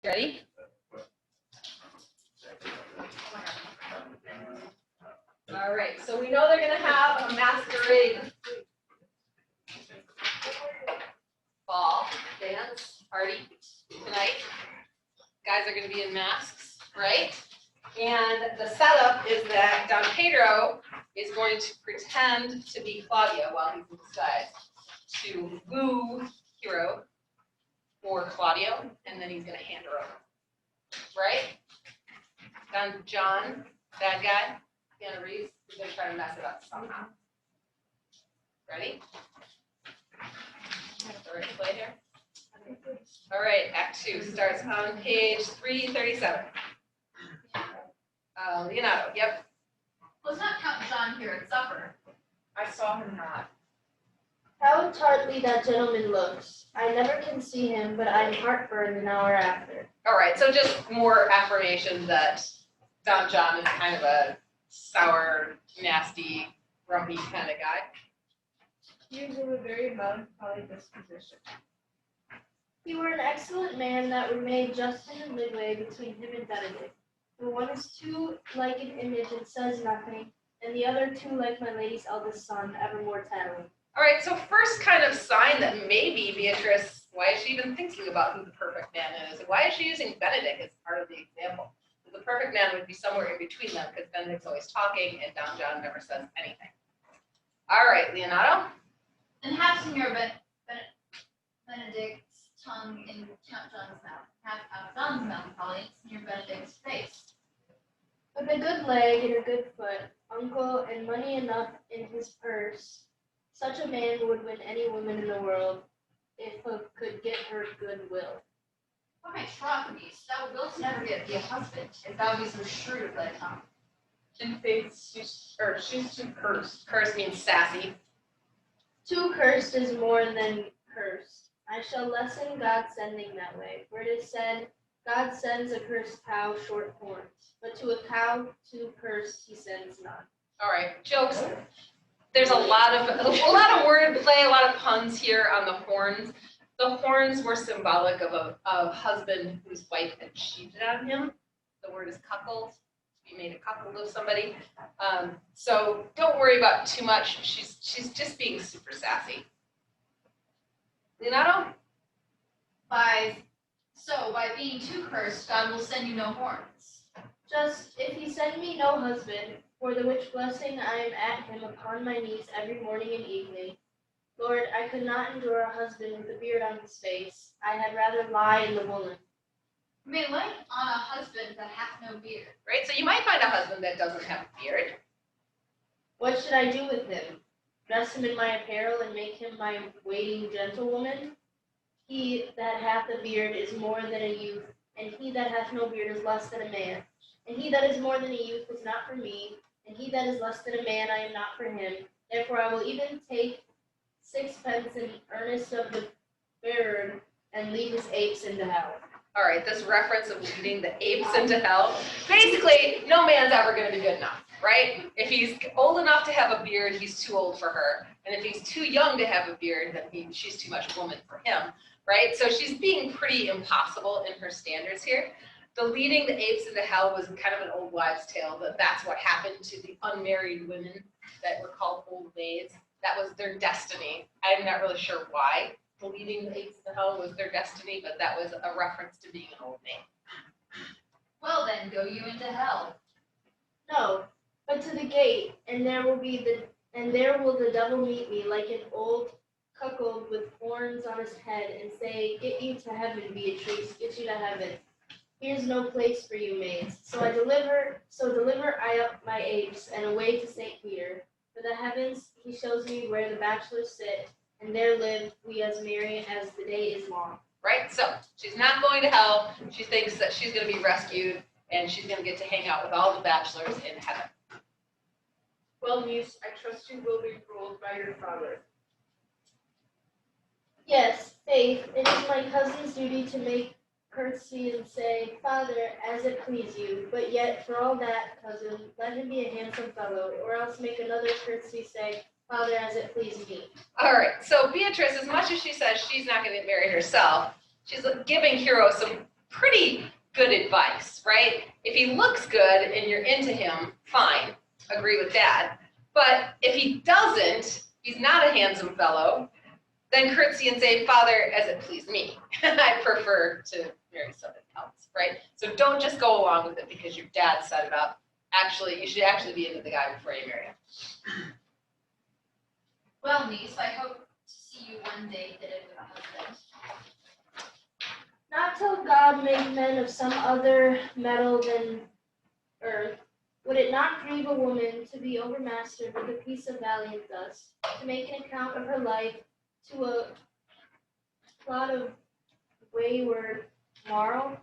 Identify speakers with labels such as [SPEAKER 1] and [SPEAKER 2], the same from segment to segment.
[SPEAKER 1] Ready? All right, so we know they're going to have a masquerade ball, dance, party tonight. Guys are going to be in masks, right? And the setup is that Don Pedro is going to pretend to be Claudio while he's in disguise to woo Hero or Claudio, and then he's going to hand her over, right? Don John, bad guy, Keanu Reeves, is going to try to mess it up somehow. Ready? All right, play here. All right, Act 2 starts on page 337. Leonardo, yep.
[SPEAKER 2] Let's not count John here at supper.
[SPEAKER 3] I saw him not.
[SPEAKER 4] How tartly that gentleman looks. I never can see him, but I'm heartburned an hour after.
[SPEAKER 1] All right, so just more affirmation that Don John is kind of a sour, nasty, grumpy kind of guy.
[SPEAKER 3] He is of a very melancholy disposition.
[SPEAKER 4] He were an excellent man that were made just in the midway between him and Benedict. The one is too like an image and says nothing, and the other too like my lady's eldest son, evermore tattling.
[SPEAKER 1] All right, so first kind of sign that maybe Beatrice, why is she even thinking about who the perfect man is? And why is she using Benedict as part of the example? The perfect man would be somewhere in between them because Benedict's always talking and Don John never says anything. All right, Leonardo?
[SPEAKER 2] And have Senor Benedict's tongue in Count John's mouth. Have Count John's melancholy in Senor Benedict's face.
[SPEAKER 4] With a good leg and a good foot, uncle, and money enough in his purse, such a man would win any woman in the world if he could get her goodwill.
[SPEAKER 2] By my troth, niece, thou wilt never get thee a husband, if thou be so shrewd of thy tongue.
[SPEAKER 3] In faith, she's too cursed.
[SPEAKER 1] Cursed means sassy.
[SPEAKER 4] Too cursed is more than cursed. I shall lessen God's sending that way, for it is said, God sends a cursed cow short horns, but to a cow too cursed he sends none.
[SPEAKER 1] All right, jokes. There's a lot of wordplay, a lot of puns here on the horns. The horns were symbolic of a husband whose wife had cheated on him. The word is cuckold. He made a cuckold of somebody. So don't worry about too much. She's just being super sassy. Leonardo?
[SPEAKER 2] By being too cursed, God will send you no horns.
[SPEAKER 4] Just, if he send me no husband, for the which blessing I am at him upon my knees every morning and evening. Lord, I could not endure a husband with a beard on his face. I had rather lie in the woolen.
[SPEAKER 2] You may light on a husband that hath no beard.
[SPEAKER 1] Right, so you might find a husband that doesn't have a beard.
[SPEAKER 4] What should I do with him? Dress him in my apparel and make him my waiting gentlewoman? He that hath a beard is more than a youth, and he that hath no beard is less than a man. And he that is more than a youth is not for me, and he that is less than a man I am not for him. Therefore I will even take 6pence in earnest of the beard, and lead his apes into hell.
[SPEAKER 1] All right, this reference of leading the apes into hell, basically, no man's ever going to be good enough, right? If he's old enough to have a beard, he's too old for her. And if he's too young to have a beard, then she's too much woman for him, right? So she's being pretty impossible in her standards here. The leading the apes into hell was kind of an old wives' tale, that that's what happened to the unmarried women that were called old maids. That was their destiny. I'm not really sure why the leading the apes into hell was their destiny, but that was a reference to being an old maid.
[SPEAKER 2] Well then, go you into hell.
[SPEAKER 4] No, but to the gate, and there will the devil meet me like an old cuckold with horns on his head, and say, Get you to heaven, Beatrice, get you to heaven. Here's no place for you, maids. So deliver I up my apes, and away to St. Peter. For the heavens he shows me where the bachelors sit, and there live we as merry as the day is long.
[SPEAKER 1] Right? So she's not going to hell. She thinks that she's going to be rescued, and she's going to get to hang out with all the bachelors in heaven.
[SPEAKER 3] Well, niece, I trust you will be ruled by your father.
[SPEAKER 4] Yes, faith, it is my cousin's duty to make courtesy and say, Father, as it please you, but yet for all that, cousin, let him be a handsome fellow, or else make another courtesy say, Father, as it please me.
[SPEAKER 1] All right, so Beatrice, as much as she says she's not going to get married herself, she's giving Hero some pretty good advice, right? If he looks good and you're into him, fine, agree with Dad. But if he doesn't, he's not a handsome fellow, then curtsy and say, Father, as it please me. I prefer to marry somebody else, right? So don't just go along with it because your dad set it up. Actually, you should actually be into the guy before you marry him.
[SPEAKER 2] Well, niece, I hope to see you one day fitted with a husband.
[SPEAKER 4] Not till God made men of some other metal than earth, would it not grieve a woman to be overmastered with a piece of valiant dust, to make an account of her life to a plot of wayward morrow?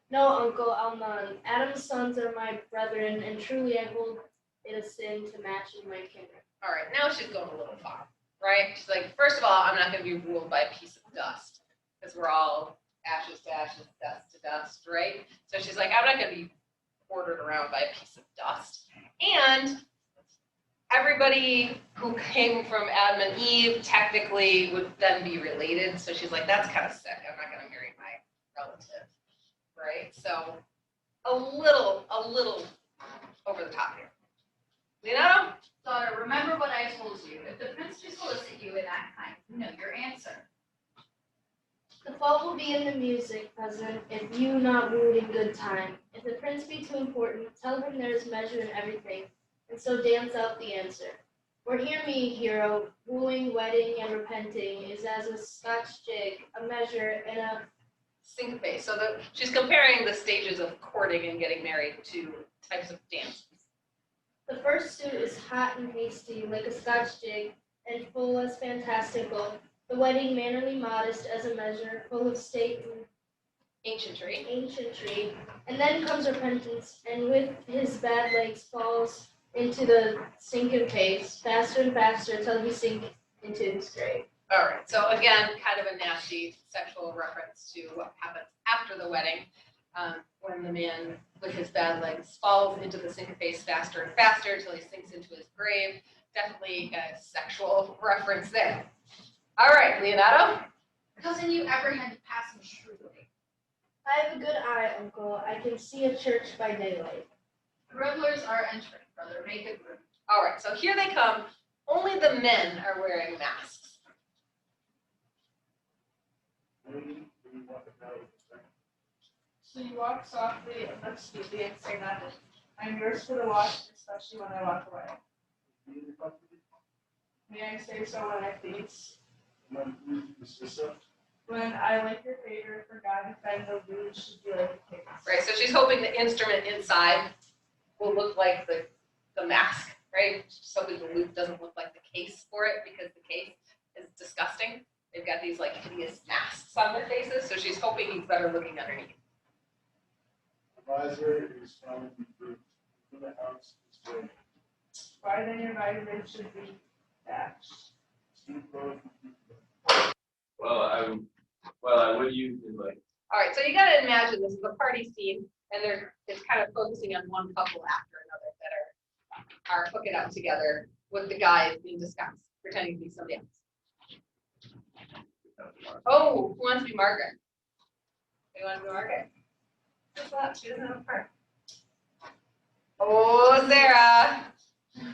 [SPEAKER 4] No, uncle, I'll none. Adam's sons are my brethren, and truly I hold it a sin to match in my kindred.
[SPEAKER 1] All right, now she's going a little far, right? She's like, first of all, I'm not going to be ruled by a piece of dust because we're all ashes to ashes, dust to dust, right? So she's like, I'm not going to be ordered around by a piece of dust. And everybody who came from Adam and Eve technically would then be related. So she's like, that's kind of sick. I'm not going to marry my relative, right? So a little over the top here. Leonardo?
[SPEAKER 2] Daughter, remember what I told you. If the prince to solicit you in that kind, you know your answer.
[SPEAKER 4] The fault will be in the music, cousin, if you not wooed in good time. If the prince be too important, tell him there is measure in everything, and so dance out the answer. For hear me, hero, wooing, wedding, and repenting is as a Scotch jig, a measure, and a
[SPEAKER 1] Syncope. So she's comparing the stages of courting and getting married to types of dances.
[SPEAKER 4] The first suit is hot and hasty, like a Scotch jig, and full as fantastical. The wedding mannerly modest as a measure, full of state and ancientry. And then comes repentance, and with his bad legs falls into the sinking pace, faster and faster till he sink into his grave.
[SPEAKER 1] All right, so again, kind of a nasty sexual reference to what happens after the wedding, when the man with his bad legs falls into the syncope faster and faster until he sinks into his grave. Definitely a sexual reference there. All right, Leonardo.
[SPEAKER 2] Cousin, you apprehend the passing shrewdly.
[SPEAKER 4] I have a good eye, uncle. I can see a church by daylight.
[SPEAKER 2] Revelers are entering, brother. Make it room.
[SPEAKER 1] All right, so here they come. Only the men are wearing masks.
[SPEAKER 3] So you walk softly and look sweetly and say nothing. I'm yours for the watch, especially when I walk away. May I say so when I please? When I like your favor, for God defend the lute should be like a case.
[SPEAKER 1] Right, so she's hoping the instrument inside will look like the mask, right? She's hoping the lute doesn't look like the case for it because the case is disgusting. They've got these like hideous masks on their faces, so she's hoping he's better looking underneath.
[SPEAKER 5] Advisor is found in the house is good.
[SPEAKER 3] Why then your visor should be dashed.
[SPEAKER 5] Well, I would use it like.
[SPEAKER 1] All right, so you gotta imagine this is a party scene, and it's kind of focusing on one couple after another that are hooking up together with the guy in disguise, pretending to be somebody else. Oh, who wants to be Margaret? You want to be Margaret? Guess what? She doesn't have a part. Oh, Sarah.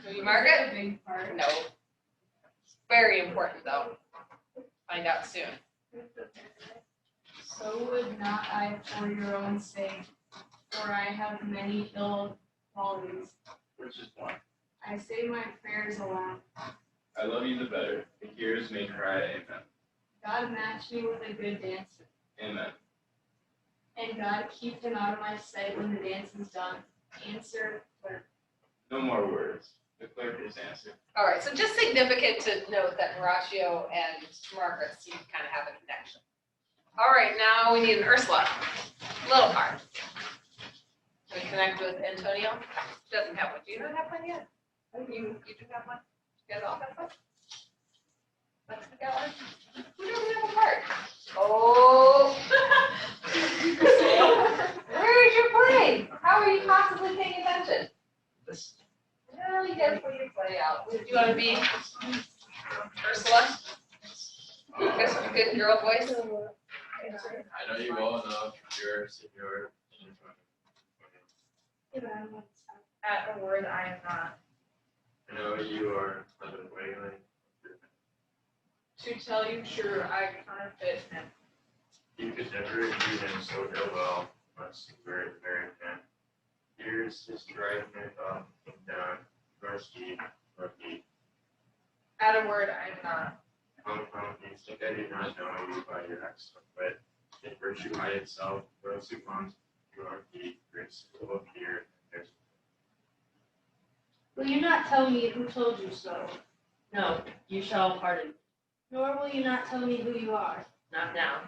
[SPEAKER 1] Are you Margaret?
[SPEAKER 3] Big part.
[SPEAKER 1] No. Very important though. Find out soon.
[SPEAKER 6] So would not I for your own sake, for I have many ill qualities.
[SPEAKER 5] Which is one.
[SPEAKER 6] I say my prayers aloud.
[SPEAKER 5] I love you the better. The ears may cry, amen.
[SPEAKER 6] God match me with a good dancer,
[SPEAKER 5] Amen.
[SPEAKER 6] and God keep him out of my sight when the dance is done. Answer, clerk.
[SPEAKER 5] No more words. The clerk is answered.
[SPEAKER 1] All right, so just significant to note that Horatio and Margaret seem to kind of have a connection. All right, now we need an Ursula. Little card. Can we connect with Antonio? Doesn't have one. Do you not have one yet? You do have one? You guys all have one? Let's get one. Who doesn't have a card? Oh. Where is your play? How are you possibly paying attention? Well, you guys put your play out. Do you want to be Ursula? Guess a good girl voice.
[SPEAKER 5] I know you well enough. You're a secret
[SPEAKER 3] At a word I am not.
[SPEAKER 5] I know you are unwavering.
[SPEAKER 3] To tell you true, I counterfeit him.
[SPEAKER 5] You could never do him so ill well, unless you were married him. Here's his driving it up and down, rusty.
[SPEAKER 3] At a word I am not.
[SPEAKER 5] You think I did not know you by your excellent wit. In virtue by itself, those who want you are the grace will appear. There's
[SPEAKER 4] Will you not tell me who told you so?
[SPEAKER 7] No, you shall pardon me.
[SPEAKER 4] Nor will you not tell me who you are?
[SPEAKER 7] Not now.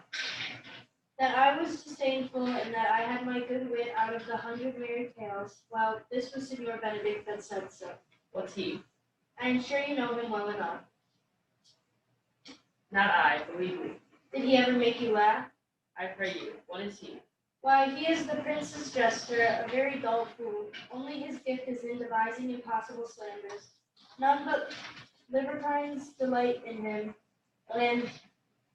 [SPEAKER 4] That I was disdainful and that I had my good wit out of the 100 merry tales. Well, this was Signor Benedict that said so.
[SPEAKER 7] What's he?
[SPEAKER 4] I am sure you know him well enough.
[SPEAKER 7] Not I, believe me.
[SPEAKER 4] Did he ever make you laugh?
[SPEAKER 7] I pray you, what is he?
[SPEAKER 4] Why, he is the prince's jester, a very dull fool. Only his gift is in devising impossible slanders. None but libertines delight in him, and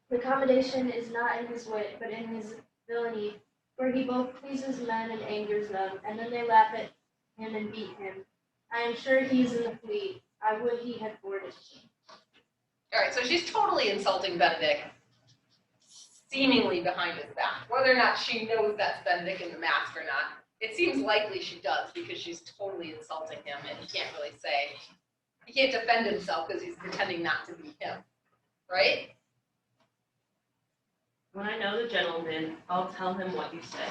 [SPEAKER 4] the commendation is not in his wit, but in his villainy, for he both pleases men and angers them, and then they laugh at him and beat him. I am sure he is in the fleet. I would he had boarded.
[SPEAKER 1] All right, so she's totally insulting Benedict, seemingly behind his back. Whether or not she knows that's Benedict in the mask or not, it seems likely she does because she's totally insulting him and he can't really say, he can't defend himself because he's pretending not to be him, right?
[SPEAKER 7] When I know the gentleman, I'll tell him what you say.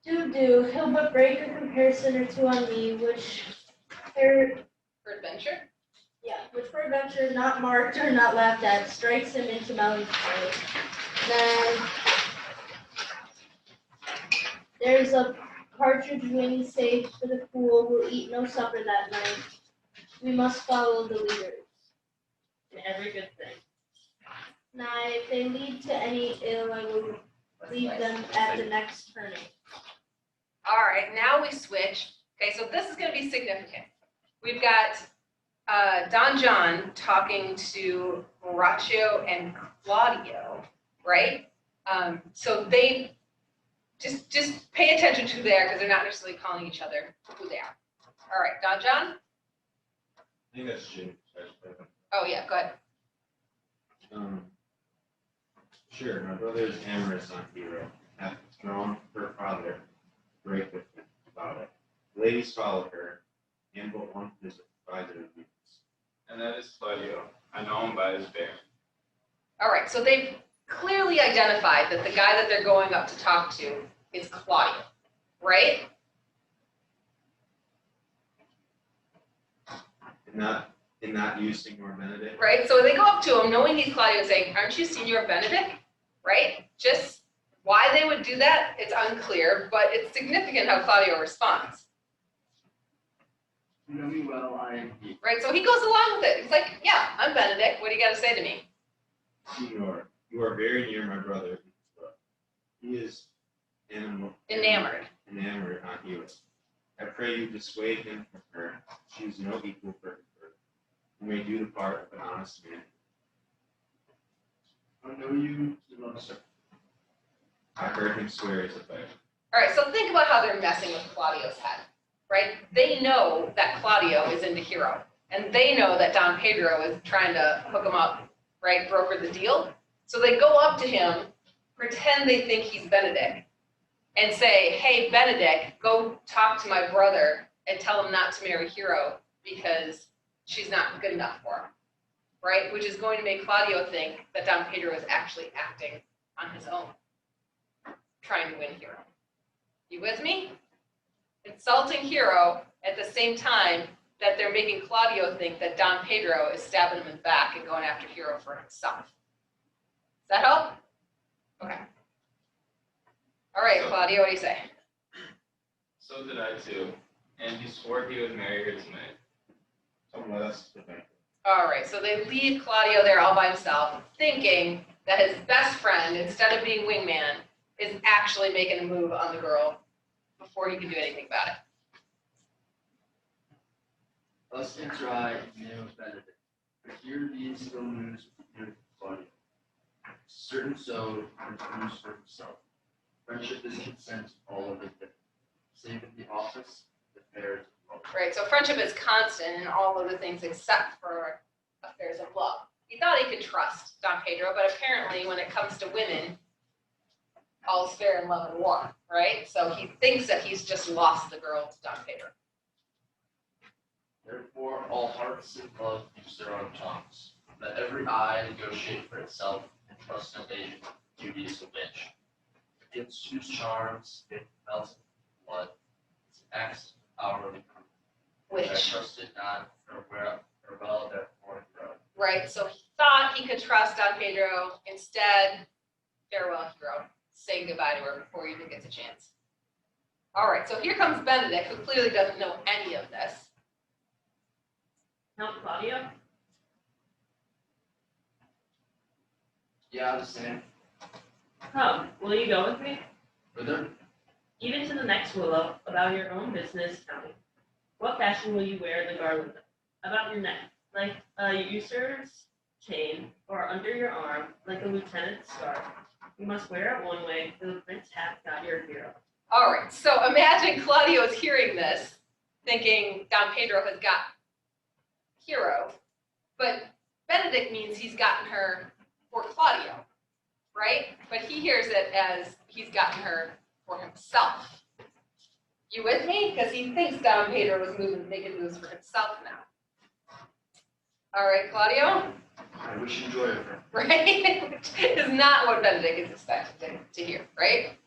[SPEAKER 4] Do, he'll but break a comparison or two on me, which
[SPEAKER 1] Peradventure?
[SPEAKER 4] peradventure not marked or not laughed at, strikes him into melancholy. Then there's a partridge wing saved for the fool who'll eat no supper that night. We must follow the leaders.
[SPEAKER 7] In every good thing.
[SPEAKER 4] Now, if they lead to any ill, I will leave them at the next turning.
[SPEAKER 1] All right, now we switch. Okay, so this is going to be significant. We've got Don John talking to Horatio and Claudio, right? So they just pay attention to who they are because they're not necessarily calling each other who they are. All right, Don John?
[SPEAKER 5] I think that's Jim.
[SPEAKER 1] Oh, yeah, go ahead.
[SPEAKER 8] Sure, my brother is amorous on Hero, hath thrown her father, break with him about it. The ladies follow her, and but one visit by their views.
[SPEAKER 5] And that is Claudio. I know him by his bear.
[SPEAKER 1] All right, so they've clearly identified that the guy that they're going up to talk to is Claudio, right?
[SPEAKER 8] And not you, Signor Benedict.
[SPEAKER 1] Right, so they go up to him knowing he's Claudio and saying, aren't you Signor Benedict? Right? Just why they would do that, it's unclear, but it's significant how Claudio responds.
[SPEAKER 9] You know me well, I am he.
[SPEAKER 1] Right, so he goes along with it. He's like, yeah, I'm Benedict. What do you got to say to me?
[SPEAKER 8] Signor, you are very near my brother. He is
[SPEAKER 1] Enamored.
[SPEAKER 8] on Hero. I pray you dissuade him from her. She is no equal for her. You may do the part of an honest man.
[SPEAKER 9] I know you, he loves her.
[SPEAKER 8] I heard him swear as a fact.
[SPEAKER 1] All right, so think about how they're messing with Claudio's head, right? They know that Claudio is into Hero, and they know that Don Pedro is trying to hook him up, right, broker the deal. So they go up to him, pretend they think he's Benedict, and say, hey, Benedict, go talk to my brother and tell him not to marry Hero because she's not good enough for him, right? Which is going to make Claudio think that Don Pedro is actually acting on his own, trying to win Hero. You with me? Insulting Hero at the same time that they're making Claudio think that Don Pedro is stabbing him in the back and going after Hero for himself. Does that help? Okay. All right, Claudio, what do you say?
[SPEAKER 5] So did I too. And he swore he would marry her tonight.
[SPEAKER 8] Come let us defend.
[SPEAKER 1] All right, so they leave Claudio there all by himself, thinking that his best friend, instead of being wingman, is actually making a move on the girl before he can do anything about it.
[SPEAKER 9] Thus enter I in the name of Benedict. But here these ill news with Claudio. Certain so, and news for himself. Friendship is consent, all of it different. save in the office, the affairs of love.
[SPEAKER 1] Right, so friendship is constant in all of the things except for affairs of love. He thought he could trust Don Pedro, but apparently when it comes to women, all's fair in love and war, right? So he thinks that he's just lost the girl to Don Pedro.
[SPEAKER 9] Therefore, all hearts in love use their own tongues. Let every eye negotiate for itself, and trust no agent. Duty is a witch. Against whose charms it melts in blood. Its acts hourly proof. I
[SPEAKER 1] Which,
[SPEAKER 9] trusted not, farewell, therefore grow.
[SPEAKER 1] right, so he thought he could trust Don Pedro. Instead, farewell, hero. Saying goodbye to her before he even gets a chance. All right, so here comes Benedict, who clearly doesn't know any of this.
[SPEAKER 7] Now, Claudio,
[SPEAKER 9] Yeah, the same.
[SPEAKER 7] come, will you go with me?
[SPEAKER 9] Whither?
[SPEAKER 7] Even to the next willow, about your own business, tell me. What fashion will you wear the garland about your neck, like a usurer's chain, or under your arm, like a lieutenant's scarf? You must wear it one way, for the prince hath got your hero.
[SPEAKER 1] All right, so imagine Claudio is hearing this, thinking Don Pedro has got hero, but Benedict means he's gotten her for Claudio, right? But he hears it as he's gotten her for himself. You with me? Because he thinks Don Pedro was making moves for himself now. All right, Claudio,
[SPEAKER 9] I wish you joy of her.
[SPEAKER 1] right? Which is not what Benedict is expected to hear, right?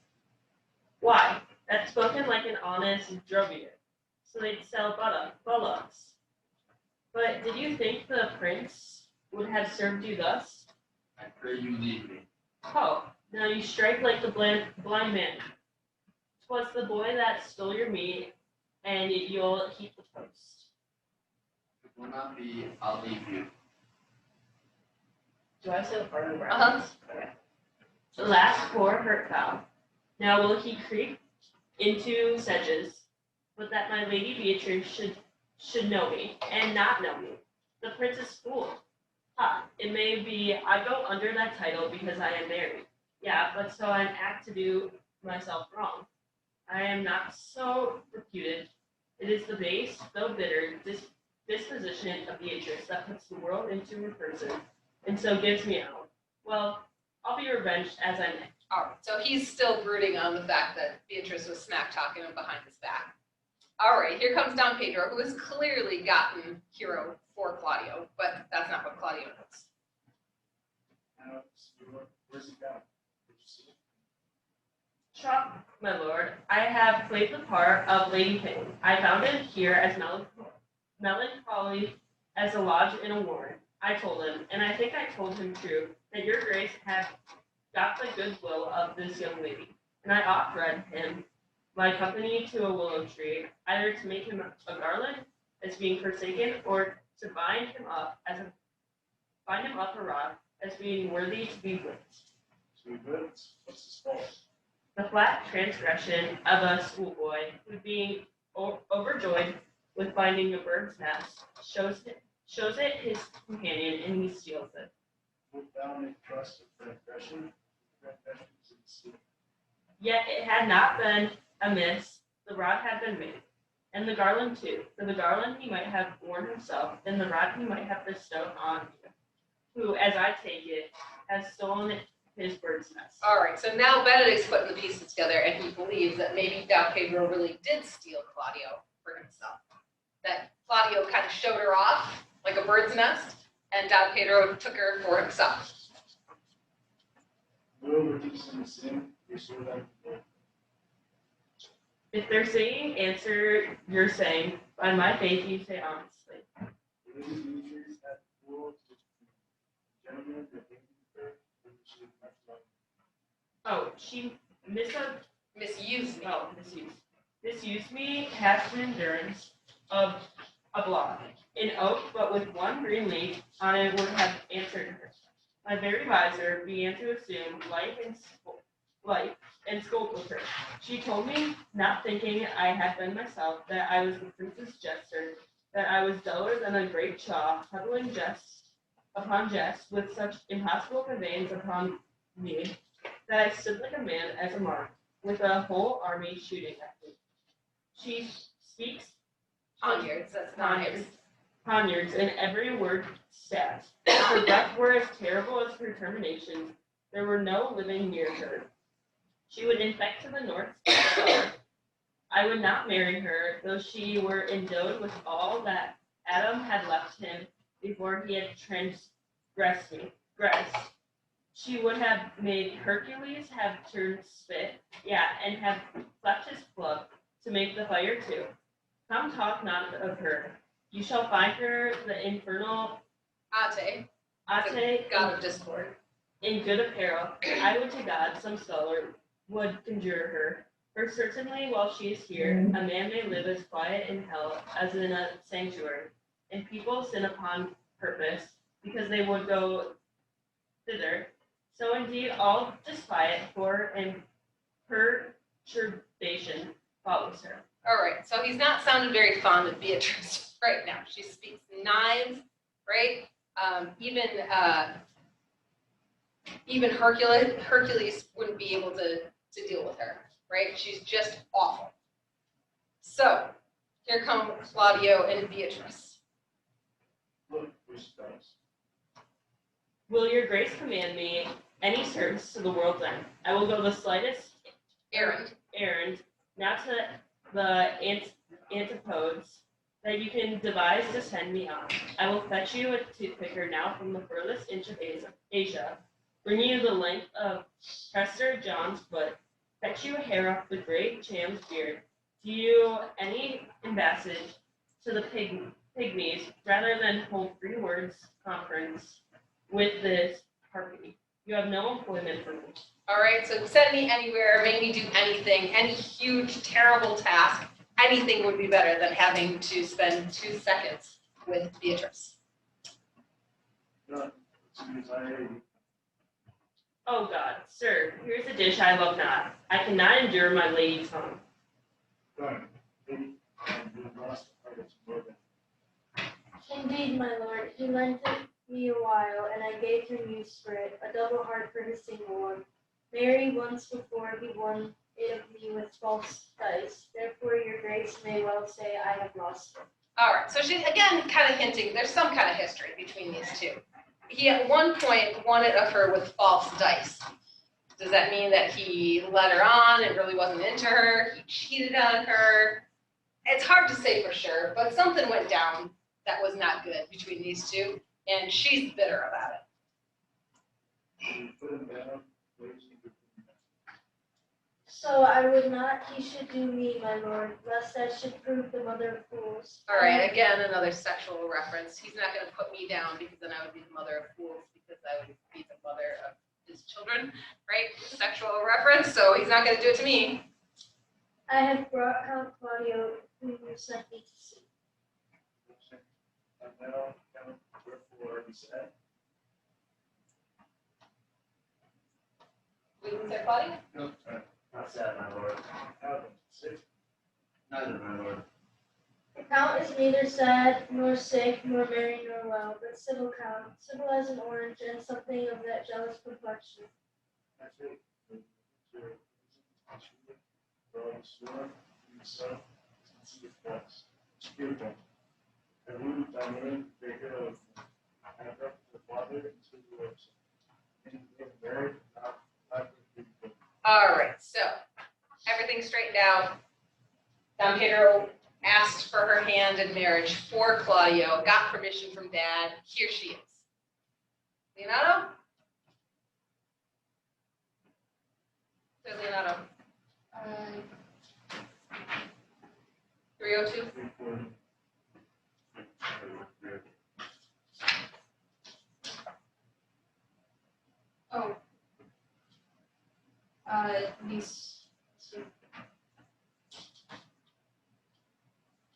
[SPEAKER 7] Why? That's spoken like an honest drovier, so they'd sell bullocks. But did you think the prince would have served you thus?
[SPEAKER 9] I pray you leave me.
[SPEAKER 7] Oh, now you strike like the blind man. 'Twas the boy that stole your meat, and you'll heap the toast.
[SPEAKER 9] It will not be, I'll leave you.
[SPEAKER 7] Do I say the part of the
[SPEAKER 1] Uh-huh.
[SPEAKER 7] Okay. The last poor hurt fowl. Now will he creep into sedges, but that my lady Beatrice should know me, and not know me. The prince is fooled. Ha, it may be I go under that title because I am married. Yeah, but so I'm apt to do myself wrong. I am not so reputed. It is the base, though bitter, disposition of Beatrice that puts the world into her person, and so gives me out. Well, I'll be revenged as I may.
[SPEAKER 1] All right, so he's still brooding on the fact that Beatrice was smack talking him behind his back. All right, here comes Don Pedro, who has clearly gotten hero for Claudio, but that's not what Claudio knows.
[SPEAKER 9] Where's he gone? Did you see it?
[SPEAKER 7] Trot, my lord, I have played the part of Lady Payne. I found it here as melancholy as a lodge in a warren. I told him, and I think I told him true, that your grace had got the goodwill of this young lady, and I offered him my company to a willow tree, either to make him a garland as being forsaken, or to bind him up a rod as being worthy to be whipped.
[SPEAKER 9] Two goods, what's his fault?
[SPEAKER 7] The flat transgression of a schoolboy who, being overjoyed with finding a bird's nest, shows it his companion, and he steals it.
[SPEAKER 9] Put down a trust of transgression. Transgression is in the sea.
[SPEAKER 7] Yet it had not been amiss, the rod had been made, and the garland too. For the garland he might have worn himself, and the rod he might have bestowed on you, who, as I take it, has stolen his bird's nest.
[SPEAKER 1] All right, so now Benedict's putting the pieces together, and he believes that maybe Don Pedro really did steal Claudio for himself. That Claudio kind of showed her off like a bird's nest, and Don Pedro took her for himself.
[SPEAKER 9] Will reduce in the sin, restore them to the
[SPEAKER 7] If they're saying answer, you're saying, by my faith you say honestly.
[SPEAKER 9] Lady Beatrice had ruled to gentlemen that they her, and she had much love.
[SPEAKER 7] Oh, she
[SPEAKER 1] Misused me.
[SPEAKER 7] misused me, hath an endurance of a block. An oak, but with one green leaf on it would have answered her. My very visor began to assume life and scold with her. She told me, not thinking I had been myself, that I was the prince's jester, that I was duller than a great chaw, huddling jest upon jest, with such impossible conveyance upon me, that I stood like a man as a mark, with a whole army shooting at me. She speaks
[SPEAKER 1] Poniards, that's knives.
[SPEAKER 7] Poniards, and every word stabbed. Her breath were as terrible as her terminations. There were no living near her. She would infect to the north. I would not marry her, though she were endowed with all that Adam had left him before he had transgressed me. She would have made Hercules have turned spit, and have cleft his club to make the fire too. Come talk not of her. You shall find her the infernal
[SPEAKER 1] Ate,
[SPEAKER 7] Ate
[SPEAKER 1] god of discord.
[SPEAKER 7] in good apparel. I would to God some scholar would conjure her. For certainly while she is here, a man may live as quiet in hell as in a sanctuary, and people sin upon purpose, because they would go thither. So indeed all disquiet for and perturbation follows her.
[SPEAKER 1] All right, so he's not sounded very fond of Beatrice right now. She speaks knives, right? Even Hercules wouldn't be able to deal with her, right? She's just awful. So here come Claudio and Beatrice.
[SPEAKER 5] Look, who's does.
[SPEAKER 7] Will your grace command me any service to the world's end? I will go the slightest errand, not to the antipodes that you can devise to send me on. I will fetch you a toothpicker now from the furthest inch of Asia, bring you the length of Prester John's foot, fetch you a hair off the great Cham's beard, do you any embassage to the pygmies, rather than hold 3 words conference with this harpy. You have no employment for me.
[SPEAKER 1] All right, so send me anywhere, make me do anything, any huge, terrible task. Anything would be better than having to spend 2 seconds with Beatrice.
[SPEAKER 5] No, as I
[SPEAKER 7] Oh God, sir, here's a dish I love not. I cannot endure my lady's tongue.
[SPEAKER 5] done. Maybe you lost the part of more than
[SPEAKER 4] Indeed, my lord, he lent it me a while, and I gave him use for it, a double heart for his single one. Marry once before he won it of me with false dice. Therefore your grace may well say I have lost it.
[SPEAKER 1] All right, so she's again kind of hinting there's some kind of history between these two. He at one point won it of her with false dice. Does that mean that he led her on and really wasn't into her? He cheated on her? It's hard to say for sure, but something went down that was not good between these two, and she's bitter about it.
[SPEAKER 5] you put him down, where you put him down.
[SPEAKER 4] So I would not he should do me, my lord, lest I should prove the mother of fools.
[SPEAKER 1] All right, again, another sexual reference. He's not going to put me down because then I would be the mother of fools because I would be the mother of his children, right? Sexual reference, so he's not going to do it to me.
[SPEAKER 4] I have brought Count Claudio, whom you sent me to see.
[SPEAKER 5] And now, wherefore he said,
[SPEAKER 1] We can say Claudia?
[SPEAKER 5] no,
[SPEAKER 9] Not sad, my lord.
[SPEAKER 5] have him, sick,
[SPEAKER 9] Neither, my lord.
[SPEAKER 4] The Count is neither sad, nor sick, nor merry, nor well, but civil Count, civil as an orange, and something of that jealous complexion.
[SPEAKER 5] I think, drawing sword, himself, and see the cross, give them. And we would dominate the hill of and up the father into the woods. And they married, not the people.
[SPEAKER 1] All right, so everything straightened out. Don Pedro asked for her hand in marriage for Claudio, got permission from Dad. Here she is. Leonardo? There's Leonardo. 302.
[SPEAKER 2] Oh. These.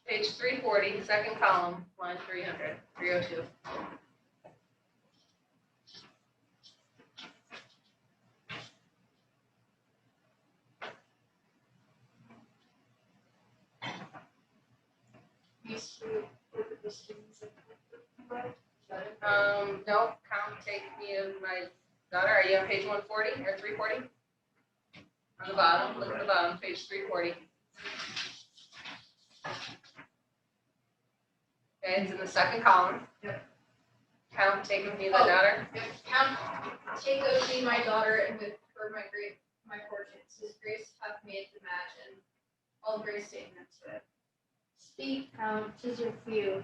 [SPEAKER 1] Page 340, second column, line 300, 302.
[SPEAKER 3] These two were the students that
[SPEAKER 1] No, count, take me of my daughter. Are you on page 140 or 340? On the bottom, look at the bottom, page 340. Okay, it's in the second column.
[SPEAKER 2] Yep.
[SPEAKER 1] Count, take with me the
[SPEAKER 2] Oh.
[SPEAKER 1] daughter.
[SPEAKER 2] Count, take of me my daughter, and with her my fortunes. His grace hath made the match, and all grace statement to it.
[SPEAKER 4] Speak, Count, 'tis your few.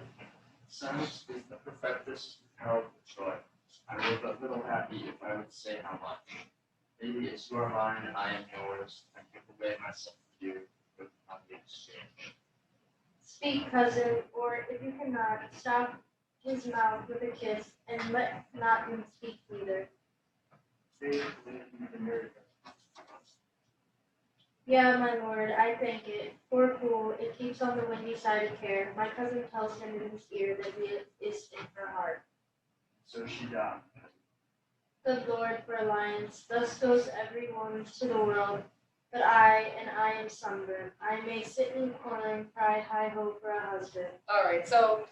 [SPEAKER 9] Silence is the perfectest powerful joy. I were but little happy if I would say how much. Maybe it's you are mine and I am yours, and give away myself to you with the exchange.
[SPEAKER 4] Speak, cousin, or if you cannot, stop his mouth with a kiss, and let not him speak neither.
[SPEAKER 5] Faith in America.
[SPEAKER 4] Yeah, my lord, I thank it. Poor fool, it keeps on the windy side of care. My cousin tells him in his ear that it is in her heart.
[SPEAKER 9] So she died.
[SPEAKER 4] Good Lord, for alliance, thus goes every one to the world. But I am sunburned. I may sit in the corner and cry hi ho for a husband.
[SPEAKER 1] All right, so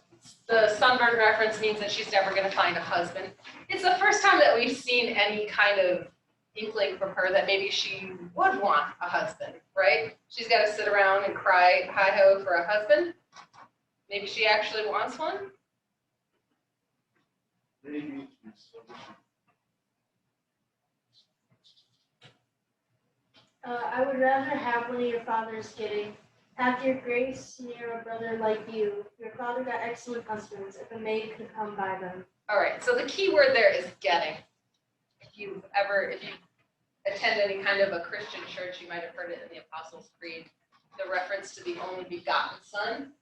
[SPEAKER 1] the sunburn reference means that she's never going to find a husband. It's the first time that we've seen any kind of inkling from her that maybe she would want a husband, right? She's got to sit around and cry hi ho for a husband. Maybe she actually wants one.
[SPEAKER 5] Maybe
[SPEAKER 4] I would rather have one of your father's getting. Have your grace near a brother like you. Your father got excellent husbands, if a maid could come by them.
[SPEAKER 1] All right, so the key word there is getting. If you attend any kind of a Christian church, you might have heard it in the Apostles' Creed, the reference to the only begotten Son.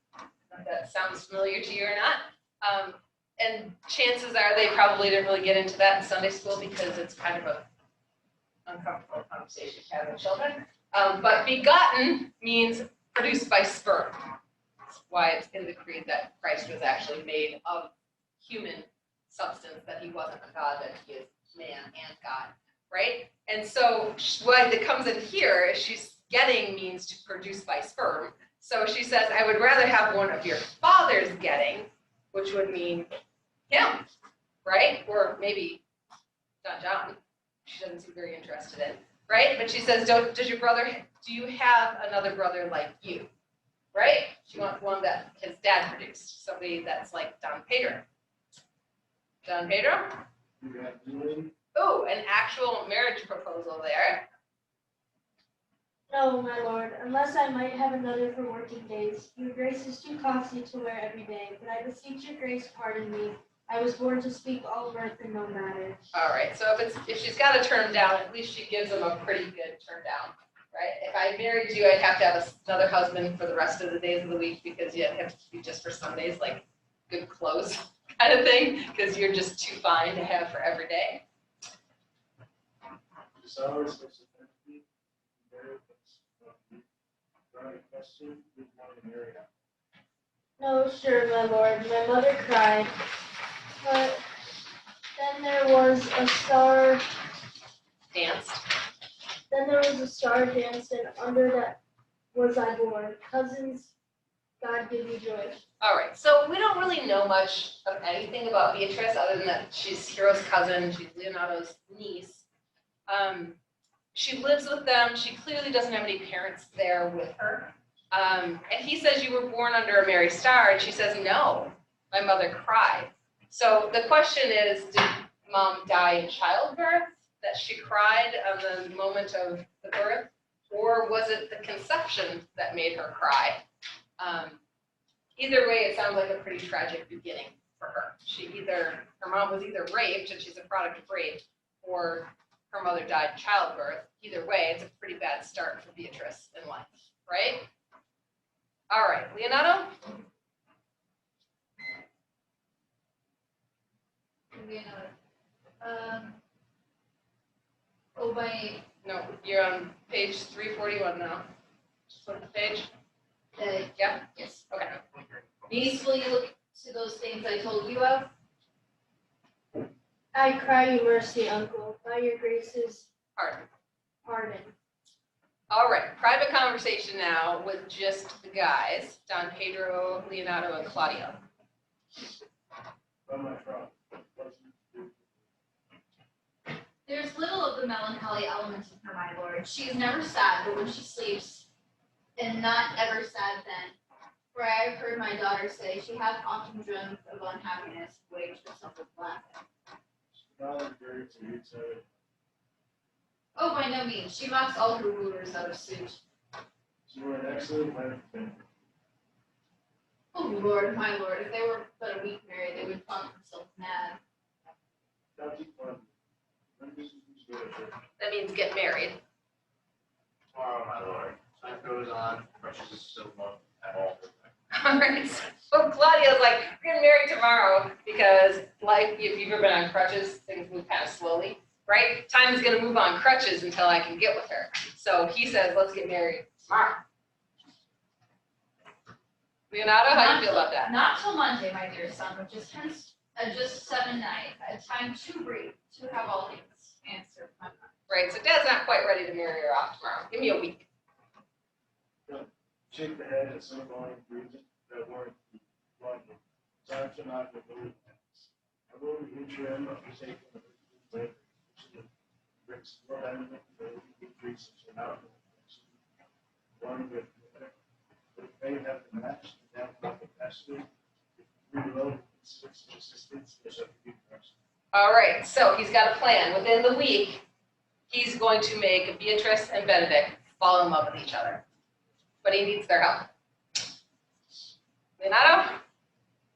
[SPEAKER 1] If that sounds familiar to you or not. And chances are they probably didn't really get into that in Sunday school because it's kind of a uncomfortable conversation to have with children. But begotten means produced by sperm. That's why it's in the creed that Christ was actually made of human substance, that he wasn't a God, that he is man and God, right? And so what it comes in here is she's getting means to produce by sperm. So she says, I would rather have one of your father's getting, which would mean him, right? Or maybe not John. She doesn't seem very interested in, right? But she says, do you have another brother like you, right? She wants one that his dad produced, somebody that's like Don Pedro. Don Pedro?
[SPEAKER 5] you got healing.
[SPEAKER 1] Oh, an actual marriage proposal there.
[SPEAKER 4] No, my lord, unless I might have another for working days. Your grace is too costly to wear every day, but I beseech your grace pardon me. I was born to speak all mirth and no matter.
[SPEAKER 1] All right, so if she's got to turn him down, at least she gives him a pretty good turn down, right? If I married you, I'd have to have another husband for the rest of the days of the week because you'd have to be just for Sundays, like good clothes kind of thing, because you're just too fine to have for every day.
[SPEAKER 5] This hour is supposed to be very question, we want to marry her.
[SPEAKER 4] No, sure, my lord, my mother cried. But then there was a star
[SPEAKER 1] Danced.
[SPEAKER 4] danced, and under that was I born. Cousins, God give you joy.
[SPEAKER 1] All right, so we don't really know much of anything about Beatrice other than that she's Hero's cousin, she's Leonato's niece. She lives with them. She clearly doesn't have any parents there with her. And he says, you were born under a merry star, and she says, no, my mother cried. So the question is, did mom die in childbirth, that she cried on the moment of the birth, or was it the conception that made her cry? Either way, it sounds like a pretty tragic beginning for her. Her mom was either raped, and she's a product of rape, or her mother died in childbirth. Either way, it's a pretty bad start for Beatrice in life, right? All right, Leonato? No, you're on page 341 now. Just flip the page. Yeah?
[SPEAKER 2] Yes.
[SPEAKER 1] Okay.
[SPEAKER 2] Niece, will you look to those things I told you of?
[SPEAKER 4] I cry you mercy, uncle, by your grace's pardon.
[SPEAKER 1] All right, private conversation now with just the guys, Don Pedro, Leonato, and Claudio.
[SPEAKER 5] From my trial.
[SPEAKER 2] There's little of the melancholy element in her, my lord. She is never sad, but when she sleeps, and not ever sad then. For I have heard my daughter say, she hath often dreamt of unhappiness, waged herself with laughing.
[SPEAKER 5] Now I'm very to you, so
[SPEAKER 2] Oh, by no means. She mocks all her wooers out of suit.
[SPEAKER 5] you are an excellent wife, and
[SPEAKER 2] Oh, Lord, my Lord, if they were but a week married, they would talk themselves mad.
[SPEAKER 5] not too fun. When does this go to?
[SPEAKER 1] That means get married.
[SPEAKER 9] Tomorrow, my lord. Time goes on, crushes is still not at all.
[SPEAKER 1] All right, so Claudia's like, we're getting married tomorrow because life, if you've ever been on crutches, things move kind of slowly, right? Time is gonna move on crutches until I can get with her. So he says, let's get married tomorrow. Leonardo, how do you feel about that?
[SPEAKER 2] Not till Monday, my dear son, which is hence just 7 night, a time too brief to have all things answered. My mind.
[SPEAKER 1] Right, so Dad's not quite ready to marry her off tomorrow. Give me a week.
[SPEAKER 5] Shake the head at some volume breathing that weren't London. Time to not the mood. I will reiterate of the taking of the way. Brings more element for increases are not. One with they have the match, they have the capacity. Reload, six assistants, there's a few person.
[SPEAKER 1] All right, so he's got a plan. Within the week, he's going to make Beatrice and Benedict fall in love with each other. But he needs their help. Leonardo?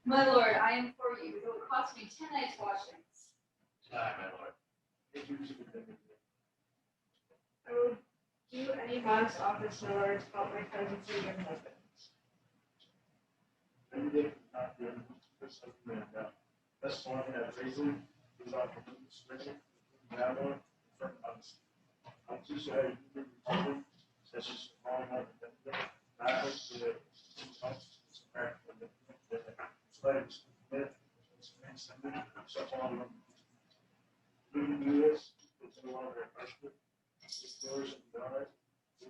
[SPEAKER 2] My lord, I am for you. It will cost me 10 nights' washings.
[SPEAKER 9] Aye, my lord.
[SPEAKER 5] Thank you to the
[SPEAKER 3] I will do any modest office in order to help my cousins and their husbands.
[SPEAKER 5] And they not be able to something like that. That's one that reason is on the switching, now on, from us. I'm too sorry, you can be such as all my benefit, not as the two months, it's a practical, it's like, it's something, so on. We can do this, it's no longer a question. It's yours and ours,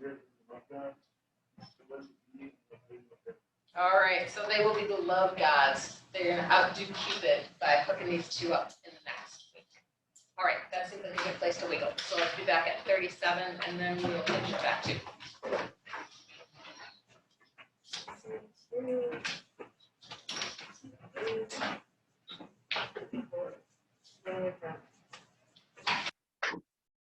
[SPEAKER 5] we're in the lockdown. So what's the need of the
[SPEAKER 1] All right, so they will be the love gods. They're gonna outdo Cupid by hooking these two up in the next week. All right, that seems like a good place to wiggle. So let's be back at 37 and then we'll finish it back to.